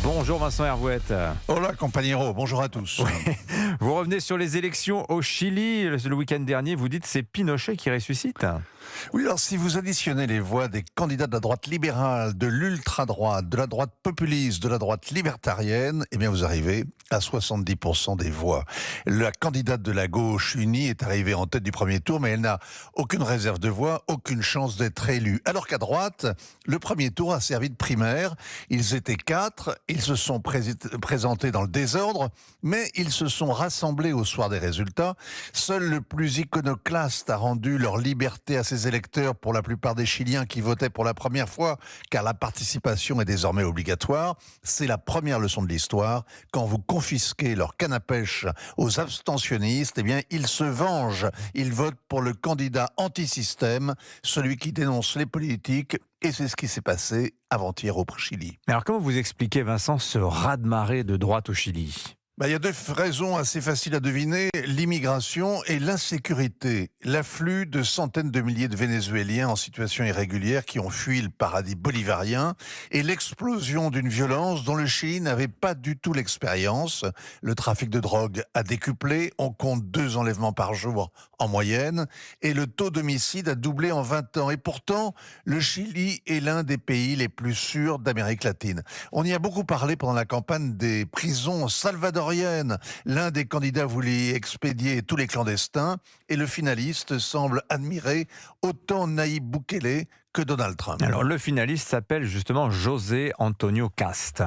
Bonjour Vincent Hervouette. Hola compañero, bonjour à tous. Oui. Vous revenez sur les élections au Chili le week-end dernier. Vous dites c'est Pinochet qui ressuscite. Oui, alors si vous additionnez les voix des candidats de la droite libérale, de l'ultra-droite, de la droite populiste, de la droite libertarienne, eh bien vous arrivez à 70% des voix. La candidate de la gauche unie est arrivée en tête du premier tour, mais elle n'a aucune réserve de voix, aucune chance d'être élue. Alors qu'à droite, le premier tour a servi de primaire. Ils étaient 4, ils se sont présentés dans le désordre, mais ils se sont rassemblés au soir des résultats. Seul le plus iconoclaste a rendu leur liberté à ses électeurs, pour la plupart des Chiliens qui votaient pour la première fois, car la participation est désormais obligatoire. C'est la première leçon de l'histoire. Quand vous confisquez leur canne à pêche aux abstentionnistes, eh bien, ils se vengent. Ils votent pour le candidat anti-système, celui qui dénonce les politiques. Et c'est ce qui s'est passé avant-hier au Chili. Alors comment vous expliquez, Vincent, ce raz-de-marée de droite au Chili ? Il y a deux raisons assez faciles à deviner, l'immigration et l'insécurité. L'afflux de centaines de milliers de Vénézuéliens en situation irrégulière qui ont fui le paradis bolivarien et l'explosion d'une violence dont le Chili n'avait pas du tout l'expérience. Le trafic de drogue a décuplé, on compte 2 enlèvements par jour en moyenne et le taux d'homicide a doublé en 20 ans. Et pourtant, le Chili est l'un des pays les plus sûrs d'Amérique latine. On y a beaucoup parlé pendant la campagne des prisons salvadoriennes. L'un des candidats voulait expédier tous les clandestins et le finaliste semble admirer autant Nayib Bukele que Donald Trump. Alors le finaliste s'appelle justement José Antonio Cast.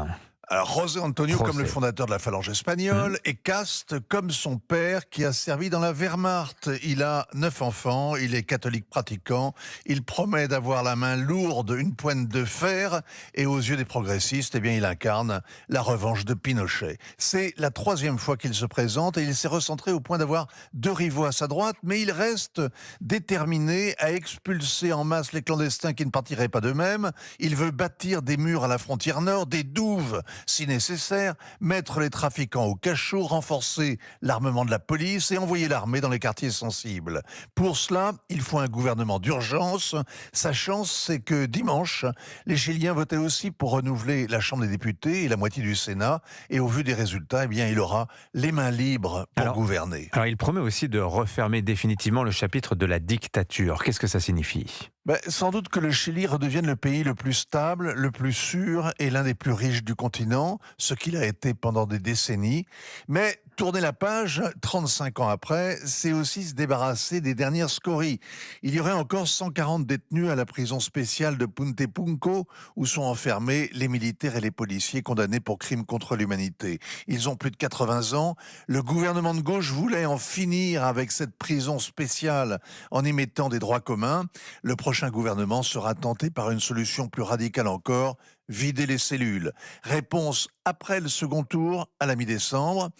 Alors José Antonio comme le fondateur de la phalange espagnole et Cast comme son père qui a servi dans la Wehrmacht. Il a 9 enfants, il est catholique pratiquant, il promet d'avoir la main lourde, une pointe de fer et aux yeux des progressistes, eh bien il incarne la revanche de Pinochet. C'est la 3e fois qu'il se présente et il s'est recentré au point d'avoir 2 rivaux à sa droite, mais il reste déterminé à expulser en masse les clandestins qui ne partiraient pas d'eux-mêmes. Il veut bâtir des murs à la frontière nord, des douves si nécessaire, mettre les trafiquants au cachot, renforcer l'armement de la police et envoyer l'armée dans les quartiers sensibles. Pour cela, il faut un gouvernement d'urgence. Sa chance, c'est que dimanche, les Chiliens votaient aussi pour renouveler la Chambre des députés et la moitié du Sénat. Et au vu des résultats, eh bien, il aura les mains libres pour gouverner. Alors, il promet aussi de refermer définitivement le chapitre de la dictature. Qu'est-ce que ça signifie ? Sans doute que le Chili redevienne le pays le plus stable, le plus sûr et l'un des plus riches du continent, ce qu'il a été pendant des décennies. Mais tourner la page, 35 ans après, c'est aussi se débarrasser des dernières scories. Il y aurait encore 140 détenus à la prison spéciale de Punta Punco, où sont enfermés les militaires et les policiers condamnés pour crimes contre l'humanité. Ils ont plus de 80 ans. Le gouvernement de gauche voulait en finir avec cette prison spéciale en y mettant des droits communs. Le prochain gouvernement sera tenté par une solution plus radicale encore, vider les cellules. Réponse après le second tour, à la mi-décembre.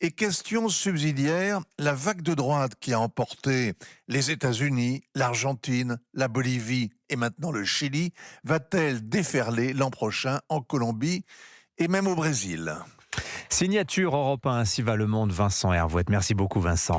Et question subsidiaire, la vague de droite qui a emporté les États-Unis, l'Argentine, la Bolivie et maintenant le Chili, va-t-elle déferler l'an prochain en Colombie et même au Brésil ? Signature Europe 1, ainsi va le monde. Vincent Hervouette. Merci beaucoup Vincent.